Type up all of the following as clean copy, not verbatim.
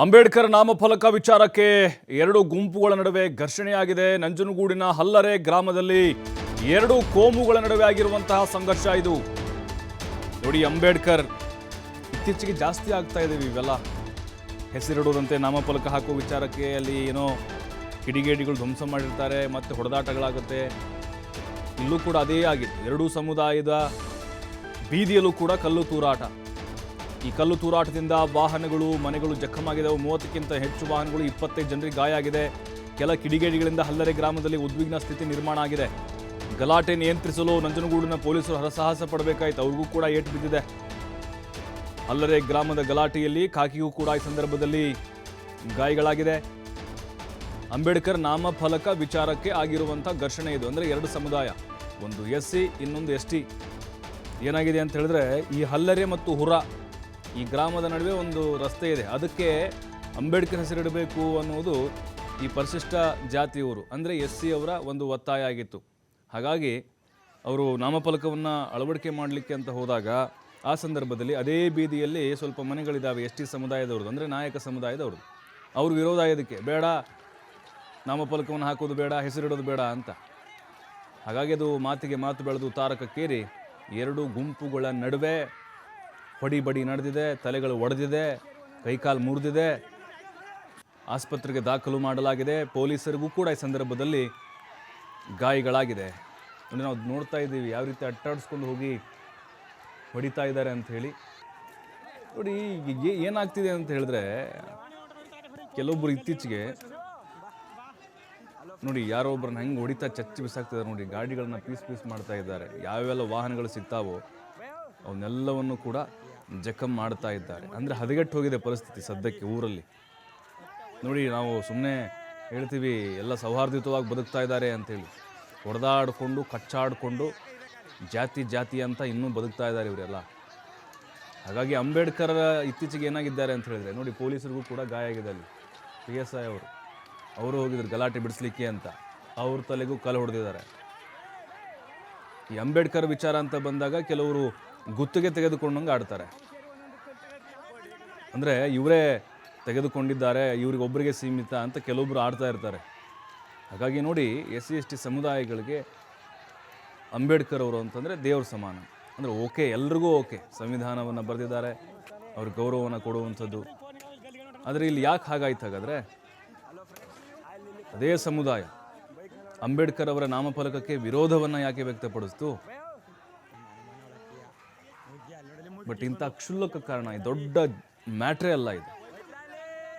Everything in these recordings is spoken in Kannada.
ಅಂಬೇಡ್ಕರ್ ನಾಮಫಲಕ ವಿಚಾರಕ್ಕೆ ಎರಡು ಗುಂಪುಗಳ ನಡುವೆ ಘರ್ಷಣೆಯಾಗಿದೆ. ನಂಜನಗೂಡಿನ ಹಲ್ಲರೆ ಗ್ರಾಮದಲ್ಲಿ ಎರಡು ಕೋಮುಗಳ ನಡುವೆ ಆಗಿರುವಂತಹ ಸಂಘರ್ಷ ಇದು. ನೋಡಿ, ಅಂಬೇಡ್ಕರ್ ಇತ್ತೀಚೆಗೆ ಜಾಸ್ತಿ ಆಗ್ತಾ ಇದ್ದೀವಿ ಇವೆಲ್ಲ ಹೆಸರಿಡುವುದಂತೆ ನಾಮಫಲಕ ಹಾಕುವ ವಿಚಾರಕ್ಕೆ ಅಲ್ಲಿ ಏನೋ ಕಿಡಿಗೇಡಿಗಳು ಧ್ವಂಸ ಮಾಡಿರ್ತಾರೆ, ಮತ್ತೆ ಹೊಡೆದಾಟಗಳಾಗುತ್ತೆ. ಇಲ್ಲೂ ಕೂಡ ಅದೇ ಆಗಿದೆ. ಎರಡೂ ಸಮುದಾಯದ ಬೀದಿಯಲ್ಲೂ ಕೂಡ ಕಲ್ಲು ತೂರಾಟ. ಈ ಕಲ್ಲು ತೂರಾಟದಿಂದ ವಾಹನಗಳು, ಮನೆಗಳು ಜಖಮಾಗಿದ್ದವು. 30ಕ್ಕಿಂತ ಹೆಚ್ಚು ವಾಹನಗಳು, 25 ಜನರಿಗೆ ಗಾಯ ಆಗಿದೆ. ಕೆಲ ಕಿಡಿಗೇಡಿಗಳಿಂದ ಹಲ್ಲರೆ ಗ್ರಾಮದಲ್ಲಿ ಉದ್ವಿಗ್ನ ಸ್ಥಿತಿ ನಿರ್ಮಾಣ ಆಗಿದೆ. ಗಲಾಟೆ ನಿಯಂತ್ರಿಸಲು ನಂಜನಗೂಡಿನ ಪೊಲೀಸರು ಹರಸಾಹಸ ಪಡಬೇಕಾಯಿತು. ಅವ್ರಿಗೂ ಕೂಡ ಏಟು ಬಿದ್ದಿದೆ. ಹಲ್ಲರೆ ಗ್ರಾಮದ ಗಲಾಟೆಯಲ್ಲಿ ಕಾಕಿಗೂ ಕೂಡ ಈ ಸಂದರ್ಭದಲ್ಲಿ ಗಾಯಗಳಾಗಿದೆ. ಅಂಬೇಡ್ಕರ್ ನಾಮಫಲಕ ವಿಚಾರಕ್ಕೆ ಆಗಿರುವಂಥ ಘರ್ಷಣೆ ಇದು. ಅಂದರೆ ಎರಡು ಸಮುದಾಯ, ಒಂದು SC, ಇನ್ನೊಂದು ST. ಏನಾಗಿದೆ ಅಂತ ಹೇಳಿದ್ರೆ, ಈ ಹಲ್ಲರೆ ಮತ್ತು ಹುರ ಈ ಗ್ರಾಮದ ನಡುವೆ ಒಂದು ರಸ್ತೆ ಇದೆ. ಅದಕ್ಕೆ ಅಂಬೇಡ್ಕರ್ ಹೆಸರಿಡಬೇಕು ಅನ್ನೋದು ಈ ಪರಿಶಿಷ್ಟ ಜಾತಿಯವರು ಅಂದರೆ SC ಅವರ ಒಂದು ಒತ್ತಾಯ ಆಗಿತ್ತು. ಹಾಗಾಗಿ ಅವರು ನಾಮಫಲಕವನ್ನು ಅಳವಡಿಕೆ ಮಾಡಲಿಕ್ಕೆ ಅಂತ ಹೋದಾಗ ಆ ಸಂದರ್ಭದಲ್ಲಿ ಅದೇ ಬೀದಿಯಲ್ಲಿ ಸ್ವಲ್ಪ ಮನೆಗಳಿದ್ದಾವೆ ST ಸಮುದಾಯದವ್ರದ್ದು, ಅಂದರೆ ನಾಯಕ ಸಮುದಾಯದವ್ರದ್ದು. ಅವರು ವಿರೋಧ ಇದಕ್ಕೆ, ಬೇಡ ನಾಮಫಲಕವನ್ನು ಹಾಕೋದು ಬೇಡ, ಹೆಸರಿಡೋದು ಬೇಡ ಅಂತ. ಹಾಗಾಗಿ ಅದು ಮಾತಿಗೆ ಮಾತು ಬೆಳೆದು ತಾರಕಕ್ಕೇರಿ ಎರಡು ಗುಂಪುಗಳ ನಡುವೆ ಹೊಡಿಬಡಿ ನಡೆದಿದೆ. ತಲೆಗಳು ಒಡೆದಿದೆ, ಕೈಕಾಲು ಮುರಿದಿದೆ. ಆಸ್ಪತ್ರೆಗೆ ದಾಖಲು ಮಾಡಲಾಗಿದೆ. ಪೊಲೀಸರಿಗೂ ಕೂಡ ಈ ಸಂದರ್ಭದಲ್ಲಿ ಗಾಯಗಳಾಗಿದೆ. ಅಂದರೆ ನಾವು ನೋಡ್ತಾ ಇದ್ದೀವಿ ಯಾವ ರೀತಿ ಅಟ್ಟಾಡಿಸ್ಕೊಂಡು ಹೋಗಿ ಹೊಡಿತಾ ಇದ್ದಾರೆ ಅಂತ ಹೇಳಿ. ನೋಡಿ, ಏನಾಗ್ತಿದೆ ಅಂತ ಹೇಳಿದ್ರೆ, ಕೆಲವೊಬ್ಬರು ಇತ್ತೀಚೆಗೆ ನೋಡಿ ಯಾರೋ ಒಬ್ಬರನ್ನ ಹೆಂಗೆ ಹೊಡಿತಾ ಚಚ್ಚಿ ಬಿಸಾಕ್ತಿದ್ದಾರೆ ನೋಡಿ. ಗಾಡಿಗಳನ್ನ ಪೀಸ್ ಮಾಡ್ತಾ ಇದ್ದಾರೆ. ಯಾವೆಲ್ಲ ವಾಹನಗಳು ಸಿಗ್ತಾವೋ ಅವನ್ನೆಲ್ಲವನ್ನು ಕೂಡ ಜಖಂ ಮಾಡ್ತಾ ಇದ್ದಾರೆ. ಅಂದರೆ ಹದಗೆಟ್ಟು ಹೋಗಿದೆ ಪರಿಸ್ಥಿತಿ ಸದ್ಯಕ್ಕೆ ಊರಲ್ಲಿ. ನೋಡಿ, ನಾವು ಸುಮ್ಮನೆ ಹೇಳ್ತೀವಿ ಎಲ್ಲ ಸೌಹಾರ್ದಯುತವಾಗಿ ಬದುಕ್ತಾ ಇದ್ದಾರೆ ಅಂಥೇಳಿ. ಹೊಡೆದಾಡಿಕೊಂಡು ಕಚ್ಚಾಡಿಕೊಂಡು ಜಾತಿ ಅಂತ ಇನ್ನೂ ಬದುಕ್ತಾ ಇದ್ದಾರೆ ಇವರೆಲ್ಲ. ಹಾಗಾಗಿ ಅಂಬೇಡ್ಕರ್ ಇತ್ತೀಚೆಗೆ ಏನಾಗಿದ್ದಾರೆ ಅಂತ ಹೇಳಿದ್ರೆ, ನೋಡಿ ಪೊಲೀಸರಿಗೂ ಕೂಡ ಗಾಯ ಆಗಿದೆ. ಅಲ್ಲಿ PSI ಅವರು ಹೋಗಿದ್ರು ಗಲಾಟೆ ಬಿಡಿಸ್ಲಿಕ್ಕೆ ಅಂತ, ಅವ್ರ ತಲೆಗೂ ಕಲ್ಲು ಹೊಡೆದಿದ್ದಾರೆ. ಈ ಅಂಬೇಡ್ಕರ್ ವಿಚಾರ ಅಂತ ಬಂದಾಗ ಕೆಲವರು ಗುತ್ತಿಗೆ ತೆಗೆದುಕೊಂಡಂಗೆ ಆಡ್ತಾರೆ. ಅಂದರೆ ಇವರೇ ತೆಗೆದುಕೊಂಡಿದ್ದಾರೆ, ಇವರಿಗೊಬ್ಬರಿಗೆ ಸೀಮಿತ ಅಂತ ಕೆಲವೊಬ್ಬರು ಆಡ್ತಾ ಇರ್ತಾರೆ. ಹಾಗಾಗಿ ನೋಡಿ, SC ST ಸಮುದಾಯಗಳಿಗೆ ಅಂಬೇಡ್ಕರ್ ಅವರು ಅಂತಂದರೆ ದೇವ್ರ ಸಮಾನ. ಅಂದರೆ ಓಕೆ, ಎಲ್ರಿಗೂ ಓಕೆ, ಸಂವಿಧಾನವನ್ನು ಬರೆದಿದ್ದಾರೆ, ಅವ್ರ ಗೌರವವನ್ನು ಕೊಡುವಂಥದ್ದು. ಆದರೆ ಇಲ್ಲಿ ಯಾಕೆ ಹಾಗಾಯ್ತು ಹಾಗಾದರೆ, ಅದೇ ಸಮುದಾಯ ಅಂಬೇಡ್ಕರ್ ಅವರ ನಾಮಫಲಕಕ್ಕೆ ವಿರೋಧವನ್ನು ಯಾಕೆ ವ್ಯಕ್ತಪಡಿಸ್ತು? ಬಟ್ ಇಂಥ ಕ್ಷುಲ್ಲಕ ಕಾರಣ, ದೊಡ್ಡ ಮ್ಯಾಟ್ರೇ ಅಲ್ಲ ಇದು.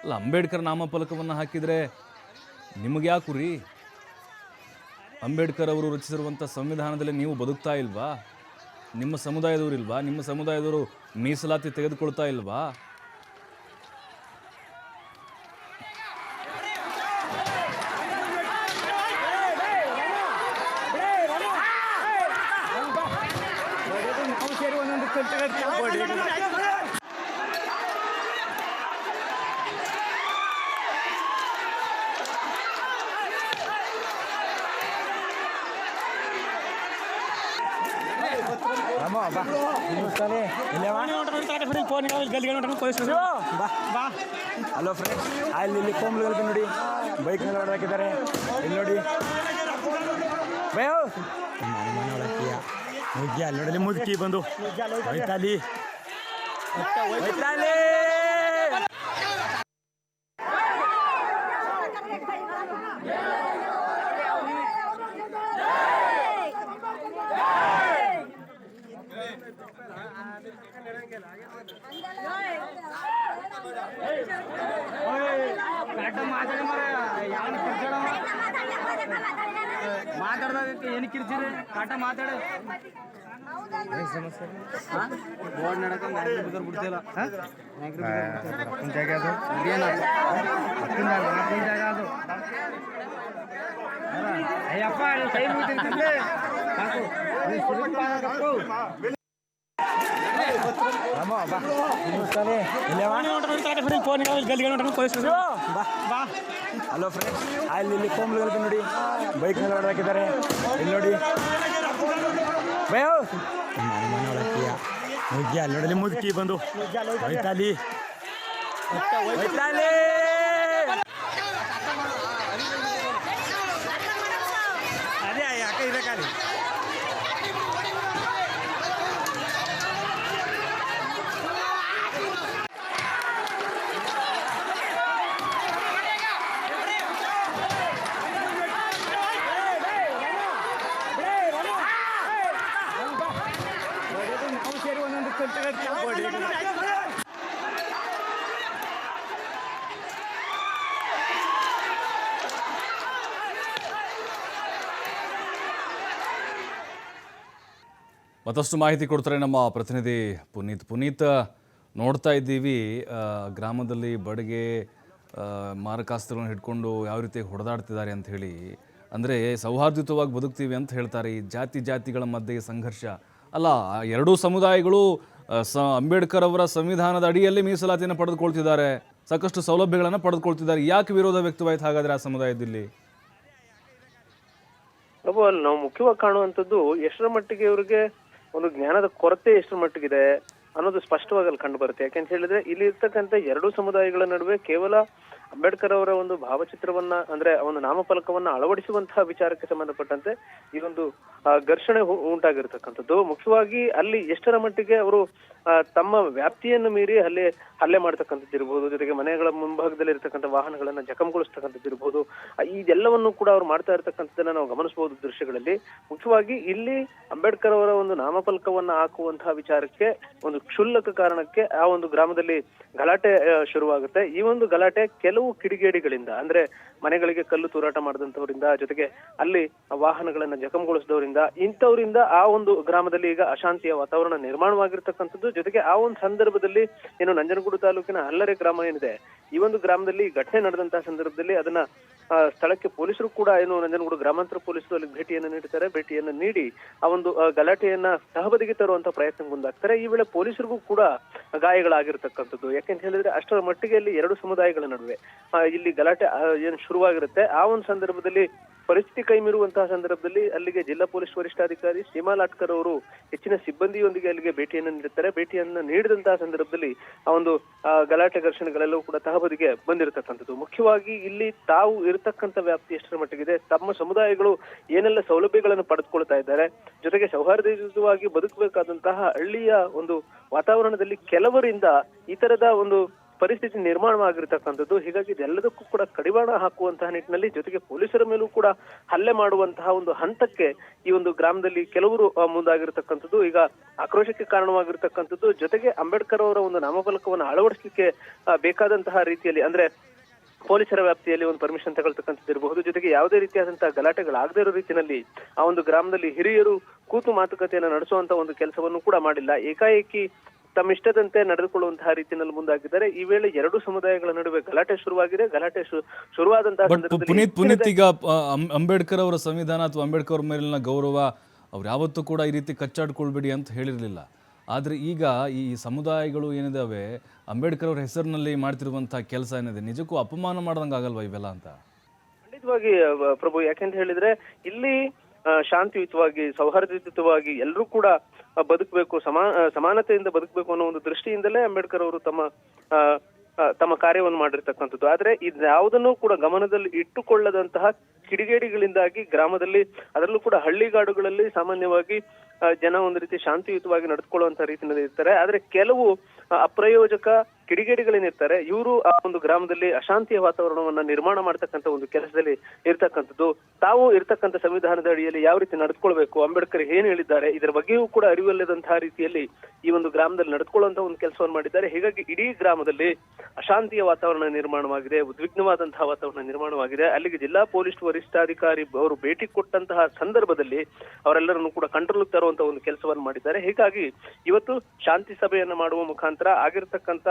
ಅಲ್ಲ, ಅಂಬೇಡ್ಕರ್ ನಾಮಫಲಕವನ್ನು ಹಾಕಿದರೆ ನಿಮಗೆ ಯಾಕೆ ಉರಿ? ಅಂಬೇಡ್ಕರ್ ಅವರು ರಚಿಸಿರುವಂಥ ಸಂವಿಧಾನದಲ್ಲಿ ನೀವು ಬದುಕ್ತಾ ಇಲ್ವಾ? ನಿಮ್ಮ ಸಮುದಾಯದವರು ಇಲ್ವಾ? ನಿಮ್ಮ ಸಮುದಾಯದವರು ಮೀಸಲಾತಿ ತೆಗೆದುಕೊಳ್ತಾ ಇಲ್ವಾ? ಹಲೋ ಫ್ರೆಂಡ್ಸ್, ಅಲ್ಲಿ ಕೋಮ್ಲುಗಳಿಗೆ ನೋಡಿ ಬೈಕ್ ಮೇಲೆ ಹೊಡೆದಾಕಿದ್ದಾರೆ. ಇಲ್ಲಿ ನೋಡಿ ಮುಗ್ಗಿ, ಅಲ್ಲಿ ನೋಡಲಿ ಮುದುಕಿ ಬಂದು ಹೋಯ್ತಾಲಿ. ಮಾತಾಡ್ದಕ್ಕೆ ಏನು ಕಿರ್ಚಿರಿ ಕಾಟ ಮಾತಾಡ ಸಮಸ್ಯೆ ಬೋರ್ಡ್ ನಡಕ ಬಿಡ್ತಿಲ್ಲ. ಜಾಗ ಅದು ಅಯ್ಯಪ್ಪ ಕೈ ಮುಗಿತಿರ್ತಿದ್ದೆ ಸಾಕು. ಹಲೋ ಫ್ರೆಂಡ್ಸ್, ಅಲ್ಲಿ ಕೋಮ್ಲುಗಳಿಗೆ ನೋಡಿ ಬೈಕ್ ಮೇಲೆ ಹೊಡೆದಾಕಿದ್ದಾರೆ. ಇಲ್ಲಿ ನೋಡಿ ಮುಗ್ಗಿ, ಅಲ್ಲಿ ನೋಡಲಿ ಮುದುಕಿ ಬಂದು ಹೋಯ್ತಾಲಿ. ಅದೇ ಯಾಕೆ ಇರಕಾಲಿ ಸೇರಿ ಒಂದೊಂದು ಮತ್ತಷ್ಟು ಮಾಹಿತಿ ಕೊಡ್ತಾರೆ ನಮ್ಮ ಪ್ರತಿನಿಧಿ ಪುನೀತ್. ನೋಡ್ತಾ ಇದ್ದೀವಿ ಗ್ರಾಮದಲ್ಲಿ ಬಡಗೆ ಮಾರಕಾಸ್ತ್ರಗಳನ್ನು ಹಿಡ್ಕೊಂಡು ಯಾವ ರೀತಿ ಹೊಡೆದಾಡ್ತಿದ್ದಾರೆ ಅಂತ ಹೇಳಿ. ಅಂದರೆ ಸೌಹಾರ್ದಯುತವಾಗಿ ಬದುಕ್ತೀವಿ ಅಂತ ಹೇಳ್ತಾರೆ. ಈ ಜಾತಿಗಳ ಮಧ್ಯೆ ಸಂಘರ್ಷ ಅಲ್ಲ, ಎರಡೂ ಸಮುದಾಯಗಳು ಅಂಬೇಡ್ಕರ್ ಅವರ ಸಂವಿಧಾನದ ಅಡಿಯಲ್ಲಿ ಮೀಸಲಾತಿಯನ್ನು ಪಡೆದುಕೊಳ್ತಿದ್ದಾರೆ, ಸಾಕಷ್ಟು ಸೌಲಭ್ಯಗಳನ್ನು ಪಡೆದುಕೊಳ್ತಿದ್ದಾರೆ. ಯಾಕೆ ವಿರೋಧ ವ್ಯಕ್ತವಾಯ್ತು ಹಾಗಾದರೆ ಆ ಸಮುದಾಯದಲ್ಲಿ? ಪ್ರಭು, ಅಲ್ಲಿ ನಾವು ಮುಖ್ಯವಾಗಿ ಕಾಣುವಂಥದ್ದು ಎಷ್ಟರ ಮಟ್ಟಿಗೆ ಇವರಿಗೆ ಒಂದು ಜ್ಞಾನದ ಕೊರತೆ ಎಷ್ಟರ ಮಟ್ಟಿಗಿದೆ ಅನ್ನೋದು ಸ್ಪಷ್ಟವಾಗಿ ಅಲ್ಲಿ ಕಂಡು ಬರುತ್ತೆ. ಯಾಕೆಂತ ಹೇಳಿದ್ರೆ ಇಲ್ಲಿ ಇರ್ತಕ್ಕಂಥ ಎರಡೂ ಸಮುದಾಯಗಳ ನಡುವೆ ಕೇವಲ ಅಂಬೇಡ್ಕರ್ ಅವರ ಒಂದು ಭಾವಚಿತ್ರವನ್ನ ಅಂದ್ರೆ ಒಂದು ನಾಮಫಲಕವನ್ನ ಅಳವಡಿಸುವಂತಹ ವಿಚಾರಕ್ಕೆ ಸಂಬಂಧಪಟ್ಟಂತೆ ಈ ಒಂದು ಘರ್ಷಣೆ ಉಂಟಾಗಿರ್ತಕ್ಕಂಥದ್ದು. ಮುಖ್ಯವಾಗಿ ಅಲ್ಲಿ ಎಷ್ಟರ ಮಟ್ಟಿಗೆ ಅವರು ತಮ್ಮ ವ್ಯಾಪ್ತಿಯನ್ನು ಮೀರಿ ಹಲ್ಲೆ ಮಾಡ್ತಕ್ಕಂಥದ್ದು ಇರ್ಬೋದು, ಜೊತೆಗೆ ಮನೆಗಳ ಮುಂಭಾಗದಲ್ಲಿ ಇರ್ತಕ್ಕಂಥ ವಾಹನಗಳನ್ನ ಜಖಂಗೊಳಿಸ್ತಕ್ಕಂಥದ್ದು ಇರ್ಬೋದು. ಇದೆಲ್ಲವನ್ನು ಕೂಡ ಅವ್ರು ಮಾಡ್ತಾ ಇರ್ತಕ್ಕಂಥದ್ದನ್ನ ನಾವು ಗಮನಿಸಬಹುದು ದೃಶ್ಯಗಳಲ್ಲಿ. ಮುಖ್ಯವಾಗಿ ಇಲ್ಲಿ ಅಂಬೇಡ್ಕರ್ ಅವರ ಒಂದು ನಾಮಫಲಕವನ್ನ ಹಾಕುವಂತಹ ವಿಚಾರಕ್ಕೆ ಒಂದು ಕ್ಷುಲ್ಲಕ ಕಾರಣಕ್ಕೆ ಆ ಒಂದು ಗ್ರಾಮದಲ್ಲಿ ಗಲಾಟೆ ಶುರುವಾಗುತ್ತೆ. ಈ ಒಂದು ಗಲಾಟೆ ಕೆಲವು ಕಿಡಿಗೇಡಿಗಳಿಂದ, ಅಂದ್ರೆ ಮನೆಗಳಿಗೆ ಕಲ್ಲು ತೂರಾಟ ಮಾಡಿದಂತವರಿಂದ, ಜೊತೆಗೆ ಅಲ್ಲಿ ವಾಹನಗಳನ್ನ ಜಖಂಗೊಳಿಸಿದವರಿಂದ, ಇಂಥವರಿಂದ ಆ ಒಂದು ಗ್ರಾಮದಲ್ಲಿ ಈಗ ಅಶಾಂತಿಯ ವಾತಾವರಣ ನಿರ್ಮಾಣವಾಗಿರ್ತಕ್ಕಂಥದ್ದು. ಜೊತೆಗೆ ಆ ಒಂದು ಸಂದರ್ಭದಲ್ಲಿ ಏನು ನಂಜನಗೂಡು ತಾಲೂಕಿನ ಹಲ್ಲರೆ ಗ್ರಾಮ ಏನಿದೆ, ಈ ಒಂದು ಗ್ರಾಮದಲ್ಲಿ ಘಟನೆ ನಡೆದಂತಹ ಸಂದರ್ಭದಲ್ಲಿ ಅದನ್ನ ಸ್ಥಳಕ್ಕೆ ಪೊಲೀಸರು ಕೂಡ ಏನು ನಂಜನಗೂಡು ಗ್ರಾಮಾಂತರ ಪೊಲೀಸರು ಅಲ್ಲಿ ಭೇಟಿಯನ್ನು ನೀಡುತ್ತಾರೆ. ಭೇಟಿಯನ್ನು ನೀಡಿ ಆ ಒಂದು ಗಲಾಟೆಯನ್ನ ತಹಬದಿಗೆ ತರುವಂತ ಪ್ರಯತ್ನ ಮುಂದಾಗ್ತಾರೆ. ಈ ವೇಳೆ ಪೊಲೀಸರಿಗೂ ಕೂಡ ಗಾಯಗಳಾಗಿರ್ತಕ್ಕಂಥದ್ದು. ಯಾಕೆಂತ ಹೇಳಿದ್ರೆ ಅಷ್ಟರ ಮಟ್ಟಿಗೆ ಇಲ್ಲಿ ಎರಡು ಸಮುದಾಯಗಳ ನಡುವೆ ಇಲ್ಲಿ ಗಲಾಟೆ ಏನು ಶುರುವಾಗಿರುತ್ತೆ. ಆ ಒಂದು ಸಂದರ್ಭದಲ್ಲಿ ಪರಿಸ್ಥಿತಿ ಕೈಮೀರುವಂತಹ ಸಂದರ್ಭದಲ್ಲಿ ಅಲ್ಲಿಗೆ ಜಿಲ್ಲಾ ಪೊಲೀಸ್ ವರಿಷ್ಠಾಧಿಕಾರಿ ಸೀಮಾ ಲಾಟ್ಕರ್ ಅವರು ಹೆಚ್ಚಿನ ಸಿಬ್ಬಂದಿಯೊಂದಿಗೆ ಅಲ್ಲಿಗೆ ಭೇಟಿಯನ್ನು ನೀಡುತ್ತಾರೆ. ಭೇಟಿಯನ್ನು ನೀಡಿದಂತಹ ಸಂದರ್ಭದಲ್ಲಿ ಆ ಒಂದು ಗಲಾಟೆ ಘರ್ಷಣೆಗಳೆಲ್ಲವೂ ಕೂಡ ತಹಬದಿಗೆ ಬಂದಿರತಕ್ಕಂಥದ್ದು. ಮುಖ್ಯವಾಗಿ ಇಲ್ಲಿ ತಾವು ಇರತಕ್ಕಂಥ ವ್ಯಾಪ್ತಿ ಎಷ್ಟರ ಮಟ್ಟಿಗಿದೆ, ತಮ್ಮ ಸಮುದಾಯಗಳು ಏನೆಲ್ಲ ಸೌಲಭ್ಯಗಳನ್ನು ಪಡೆದುಕೊಳ್ತಾ ಇದ್ದಾರೆ, ಜೊತೆಗೆ ಸೌಹಾರ್ದಯುತವಾಗಿ ಬದುಕಬೇಕಾದಂತಹ ಹಳ್ಳಿಯ ಒಂದು ವಾತಾವರಣದಲ್ಲಿ ಕೆಲವರಿಂದ ಈ ತರದ ಒಂದು ಪರಿಸ್ಥಿತಿ ನಿರ್ಮಾಣವಾಗಿರ್ತಕ್ಕಂಥದ್ದು. ಹೀಗಾಗಿ ಇದೆಲ್ಲದಕ್ಕೂ ಕೂಡ ಕಡಿವಾಣ ಹಾಕುವಂತಹ ನಿಟ್ಟಿನಲ್ಲಿ, ಜೊತೆಗೆ ಪೊಲೀಸರ ಮೇಲೂ ಕೂಡ ಹಲ್ಲೆ ಮಾಡುವಂತಹ ಒಂದು ಹಂತಕ್ಕೆ ಈ ಒಂದು ಗ್ರಾಮದಲ್ಲಿ ಕೆಲವರು ಮುಂದಾಗಿರ್ತಕ್ಕಂಥದ್ದು ಈಗ ಆಕ್ರೋಶಕ್ಕೆ ಕಾರಣವಾಗಿರ್ತಕ್ಕಂಥದ್ದು. ಜೊತೆಗೆ ಅಂಬೇಡ್ಕರ್ ಅವರ ಒಂದು ನಾಮಫಲಕವನ್ನು ಅಳವಡಿಸಲಿಕ್ಕೆ ಬೇಕಾದಂತಹ ರೀತಿಯಲ್ಲಿ, ಅಂದ್ರೆ ಪೊಲೀಸರ ವ್ಯಾಪ್ತಿಯಲ್ಲಿ ಒಂದು ಪರ್ಮಿಷನ್ ತಗೊಳ್ತಕ್ಕಂಥದ್ದು ಇರಬಹುದು, ಜೊತೆಗೆ ಯಾವುದೇ ರೀತಿಯಾದಂತಹ ಗಲಾಟೆಗಳಾಗದೇ ಇರೋ ರೀತಿಯಲ್ಲಿ ಆ ಒಂದು ಗ್ರಾಮದಲ್ಲಿ ಹಿರಿಯರು ಕೂತು ಮಾತುಕತೆಯನ್ನು ನಡೆಸುವಂತ ಒಂದು ಕೆಲಸವನ್ನು ಕೂಡ ಮಾಡಿಲ್ಲ. ಏಕಾಏಕಿ ತಮ್ಮಿಷ್ಟದಂತೆ ನಡೆದುಕೊಳ್ಳುವಂತಹ ರೀತಿಯಲ್ಲಿ ಮುಂದಾಗಿದ್ದಾರೆ. ಈ ವೇಳೆ ಎರಡು ಸಮುದಾಯಗಳ ನಡುವೆ ಗಲಾಟೆ ಶುರುವಾಗಿದೆ. ಗಲಾಟೆ ಶುರುವಾದಂತಹ ಪುನೀತ್ ಈಗ ಅಂಬೇಡ್ಕರ್ ಅವರ ಸಂವಿಧಾನ ಅಥವಾ ಅಂಬೇಡ್ಕರ್ ಮೇಲಿನ ಗೌರವ ಅವ್ರು ಯಾವತ್ತೂ ಕೂಡ ಈ ರೀತಿ ಕಚ್ಚಾಡ್ಕೊಳ್ಬೇಡಿ ಅಂತ ಹೇಳಿರಲಿಲ್ಲ. ಆದರೆ ಈಗ ಈ ಸಮುದಾಯಗಳು ಏನಿದಾವೆ ಅಂಬೇಡ್ಕರ್ ಅವ್ರ ಹೆಸರಿನಲ್ಲಿ ಮಾಡ್ತಿರುವಂತಹ ಕೆಲಸ ಏನಿದೆ, ನಿಜಕ್ಕೂ ಅಪಮಾನ ಮಾಡ್ದಂಗೆ ಆಗಲ್ವಾ ಇವೆಲ್ಲ ಅಂತ? ಖಂಡಿತವಾಗಿ ಪ್ರಭು, ಯಾಕೆಂತ ಹೇಳಿದ್ರೆ ಇಲ್ಲಿ ಶಾಂತಿಯುತವಾಗಿ ಸೌಹಾರ್ದಯುತವಾಗಿ ಎಲ್ಲರೂ ಕೂಡ ಬದುಕಬೇಕು, ಸಮಾನತೆಯಿಂದ ಬದುಕಬೇಕು ಅನ್ನೋ ಒಂದು ದೃಷ್ಟಿಯಿಂದಲೇ ಅಂಬೇಡ್ಕರ್ ಅವರು ತಮ್ಮ ಕಾರ್ಯವನ್ನು ಮಾಡಿರ್ತಕ್ಕಂಥದ್ದು. ಆದ್ರೆ ಇದ್ಯಾವುದನ್ನು ಕೂಡ ಗಮನದಲ್ಲಿ ಇಟ್ಟುಕೊಳ್ಳದಂತಹ ಕಿಡಿಗೇಡಿಗಳಿಂದಾಗಿ ಗ್ರಾಮದಲ್ಲಿ, ಅದರಲ್ಲೂ ಕೂಡ ಹಳ್ಳಿಗಾಡುಗಳಲ್ಲಿ ಸಾಮಾನ್ಯವಾಗಿ ಜನ ಒಂದು ರೀತಿ ಶಾಂತಿಯುತವಾಗಿ ನಡೆದುಕೊಳ್ಳುವಂತ ರೀತಿಯಲ್ಲಿ ಇರ್ತಾರೆ. ಆದ್ರೆ ಕೆಲವು ಅಪ್ರಯೋಜಕ ಕಿಡಿಗೇಡಿಗಳೇನಿರ್ತಾರೆ, ಇವರು ಆ ಒಂದು ಗ್ರಾಮದಲ್ಲಿ ಅಶಾಂತಿಯ ವಾತಾವರಣವನ್ನ ನಿರ್ಮಾಣ ಮಾಡ್ತಕ್ಕಂಥ ಒಂದು ಕೆಲಸದಲ್ಲಿ ಇರ್ತಕ್ಕಂಥದ್ದು. ತಾವು ಇರ್ತಕ್ಕಂಥ ಸಂವಿಧಾನದ ಅಡಿಯಲ್ಲಿ ಯಾವ ರೀತಿ ನಡೆದುಕೊಳ್ಬೇಕು, ಅಂಬೇಡ್ಕರ್ ಏನ್ ಹೇಳಿದ್ದಾರೆ, ಇದರ ಬಗ್ಗೆಯೂ ಕೂಡ ಅರಿವಿಲ್ಲದಂತಹ ರೀತಿಯಲ್ಲಿ ಈ ಒಂದು ಗ್ರಾಮದಲ್ಲಿ ನಡೆದುಕೊಳ್ಳುವಂತ ಒಂದು ಕೆಲಸವನ್ನು ಮಾಡಿದ್ದಾರೆ. ಹೀಗಾಗಿ ಇಡೀ ಗ್ರಾಮದಲ್ಲಿ ಅಶಾಂತಿಯ ವಾತಾವರಣ ನಿರ್ಮಾಣವಾಗಿದೆ, ಉದ್ವಿಗ್ನವಾದಂತಹ ವಾತಾವರಣ ನಿರ್ಮಾಣವಾಗಿದೆ. ಅಲ್ಲಿಗೆ ಜಿಲ್ಲಾ ಪೊಲೀಸ್ ವರಿಷ್ಠಾಧಿಕಾರಿ ಅವರು ಭೇಟಿ ಕೊಟ್ಟಂತಹ ಸಂದರ್ಭದಲ್ಲಿ ಅವರೆಲ್ಲರನ್ನು ಕೂಡ ಕಂಟ್ರೋಲ್ ತರುವಂತ ಒಂದು ಕೆಲಸವನ್ನು ಮಾಡಿದ್ದಾರೆ. ಹೀಗಾಗಿ ಇವತ್ತು ಶಾಂತಿ ಸಭೆಯನ್ನು ಮಾಡುವ ಮುಖಾಂತರ ಆಗಿರತಕ್ಕಂತ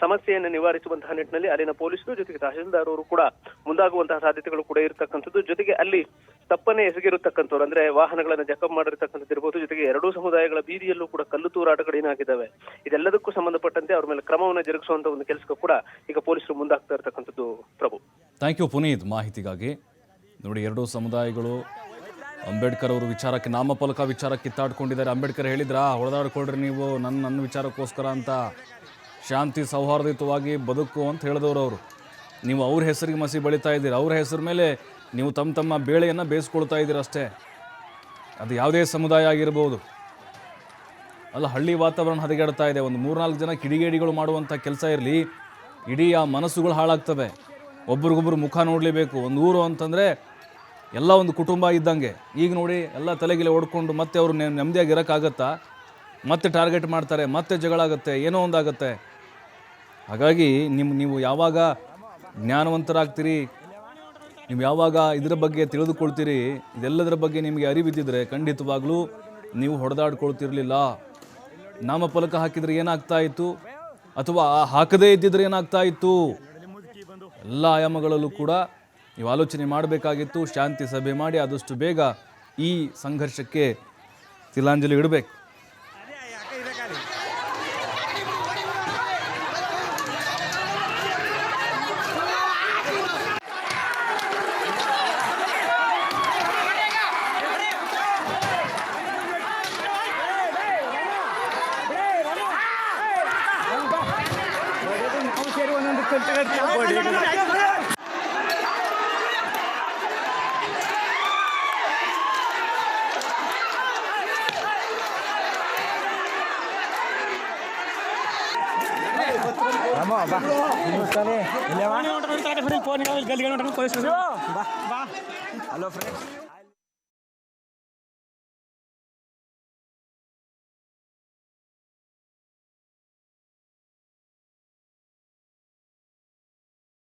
ಸಮಸ್ಯೆಯನ್ನು ನಿವಾರಿಸುವಂತಹ ನಿಟ್ಟಿನಲ್ಲಿ ಅಲ್ಲಿನ ಪೊಲೀಸರು ಜೊತೆಗೆ ತಹಶೀಲ್ದಾರ್ ಅವರು ಕೂಡ ಮುಂದಾಗುವಂತಹ ಸಾಧ್ಯತೆಗಳು ಕೂಡ ಇರತಕ್ಕಂಥದ್ದು. ಜೊತೆಗೆ ಅಲ್ಲಿ ತಪ್ಪನೆ ಎಸಗಿರತಕ್ಕಂಥವ್ರು, ಅಂದ್ರೆ ವಾಹನಗಳನ್ನ ಜಖಂ ಮಾಡಿರ್ತಕ್ಕಂಥದ್ದು ಇರಬಹುದು, ಜೊತೆಗೆ ಎರಡೂ ಸಮುದಾಯಗಳ ಬೀದಿಯಲ್ಲೂ ಕೂಡ ಕಲ್ಲು ತೂರಾಟಗಳೇನಾಗಿದ್ದಾವೆ, ಇದೆಲ್ಲದಕ್ಕೂ ಸಂಬಂಧಪಟ್ಟಂತೆ ಅವ್ರ ಮೇಲೆ ಕ್ರಮವನ್ನು ಜರುಗಿಸುವಂತ ಒಂದು ಕೆಲಸಕ್ಕೂ ಕೂಡ ಈಗ ಪೊಲೀಸರು ಮುಂದಾಗ್ತಾ ಇರತಕ್ಕಂಥದ್ದು. ಪ್ರಭು, ಥ್ಯಾಂಕ್ ಯು ಪುನೀತ್ ಮಾಹಿತಿಗಾಗಿ. ನೋಡಿ, ಎರಡೂ ಸಮುದಾಯಗಳು ಅಂಬೇಡ್ಕರ್ ಅವರು ವಿಚಾರಕ್ಕೆ, ನಾಮಫಲಕ ವಿಚಾರ ಕಿತ್ತಾಡ್ಕೊಂಡಿದ್ದಾರೆ. ಅಂಬೇಡ್ಕರ್ ಹೇಳಿದ್ರ ಹೊಡೆದಾಡ್ಕೊಳ್ರಿ ನೀವು ನನ್ನ ವಿಚಾರಕ್ಕೋಸ್ಕರ ಅಂತ. ಶಾಂತಿ ಸೌಹಾರ್ದಯುತವಾಗಿ ಬದುಕು ಅಂತ ಹೇಳಿದವರು ಅವರು. ನೀವು ಅವ್ರ ಹೆಸರಿಗೆ ಮಸಿ ಬಳಿತಾ ಇದ್ದೀರಿ, ಅವ್ರ ಹೆಸರು ಮೇಲೆ ನೀವು ತಮ್ಮ ಬೇಳೆಯನ್ನು ಬೇಯಿಸ್ಕೊಳ್ತಾ ಇದ್ದೀರಿ ಅಷ್ಟೇ. ಅದು ಯಾವುದೇ ಸಮುದಾಯ ಆಗಿರ್ಬೋದು. ಅಲ್ಲ, ಹಳ್ಳಿ ವಾತಾವರಣ ಹದಗೆಡ್ತಾ ಇದೆ. ಒಂದು 3-4 ಜನ ಕಿಡಿಗೇಡಿಗಳು ಮಾಡುವಂಥ ಕೆಲಸ ಇರಲಿ, ಇಡೀ ಆ ಮನಸ್ಸುಗಳು ಹಾಳಾಗ್ತವೆ. ಒಬ್ರಿಗೊಬ್ರು ಮುಖ ನೋಡಲೇಬೇಕು. ಒಂದು ಊರು ಅಂತಂದರೆ ಎಲ್ಲ ಒಂದು ಕುಟುಂಬ ಇದ್ದಂಗೆ. ಈಗ ನೋಡಿ, ಎಲ್ಲ ತಲೆಗಿಲೆ ಓಡ್ಕೊಂಡು ಮತ್ತೆ ಅವರು ನೆಮ್ಮದಿಯಾಗಿ ಇರೋಕ್ಕಾಗತ್ತಾ? ಮತ್ತೆ ಟಾರ್ಗೆಟ್ ಮಾಡ್ತಾರೆ, ಮತ್ತೆ ಜಗಳ ಆಗುತ್ತೆ, ಏನೋ ಒಂದಾಗುತ್ತೆ. ಹಾಗಾಗಿ ನೀವು ಯಾವಾಗ ಜ್ಞಾನವಂತರಾಗ್ತೀರಿ, ನೀವು ಯಾವಾಗ ಇದರ ಬಗ್ಗೆ ತಿಳಿದುಕೊಳ್ತೀರಿ, ಇದೆಲ್ಲದರ ಬಗ್ಗೆ ನಿಮಗೆ ಅರಿವಿದ್ದಿದ್ರೆ ಖಂಡಿತವಾಗ್ಲೂ ನೀವು ಹೊಡೆದಾಡ್ಕೊಳ್ತಿರ್ಲಿಲ್ಲ. ನಾಮಫಲಕ ಹಾಕಿದರೆ ಏನಾಗ್ತಾ ಇತ್ತು, ಅಥವಾ ಹಾಕದೇ ಇದ್ದಿದ್ರೆ ಏನಾಗ್ತಾ ಇತ್ತು, ಎಲ್ಲ ಆಯಾಮಗಳಲ್ಲೂ ಕೂಡ ನೀವು ಆಲೋಚನೆ ಮಾಡಬೇಕಾಗಿತ್ತು. ಶಾಂತಿ ಸಭೆ ಮಾಡಿ ಆದಷ್ಟು ಬೇಗ ಈ ಸಂಘರ್ಷಕ್ಕೆ ತಿಲಾಂಜಲಿ ಇಡಬೇಕು. Hello friends.